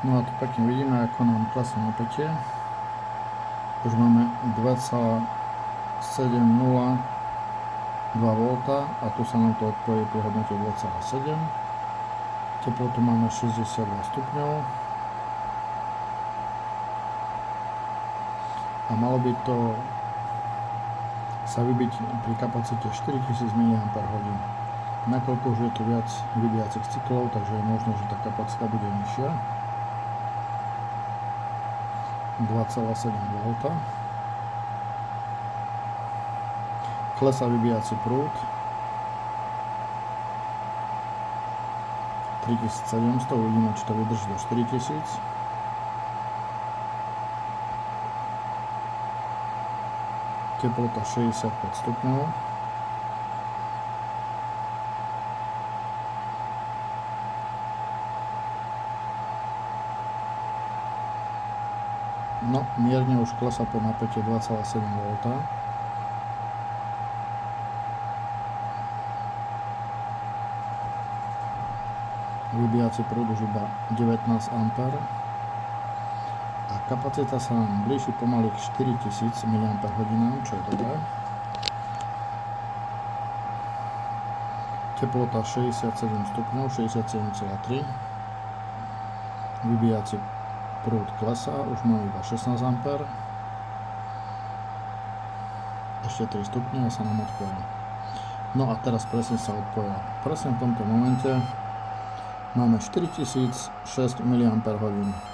No a tu pekne vidíme, ako nám klesá napätie. Už máme 2,702 V a tu sa nám to odpojí pri hodnote 2,7. Teplotu máme 62 stupňov. A malo by to sa vybiť pri kapacite 4000 mAh. Nakoľko už je tu viac vybíjacích cyklov, takže je možné, že tá kapacita bude nižšia. 2,7 V. Klesá vybíjací prúd 3700, uvidíme, či to vydrží do 4000. Teplota 65 stupňov. No, mierne už klesá po napätie 2,7 V. Vybíjací prúd už iba 19 A. A kapacita sa nám blíži pomaly k 4000 mAh, čo je dobré. Teplota 67 stupňov, 67,3. Vybíjací prúd klesá, už máme iba 16 A. Ešte 3 stupne a sa nám odpojí. No a teraz presne sa odpojila. Presne v tomto momente máme 4006 mAh.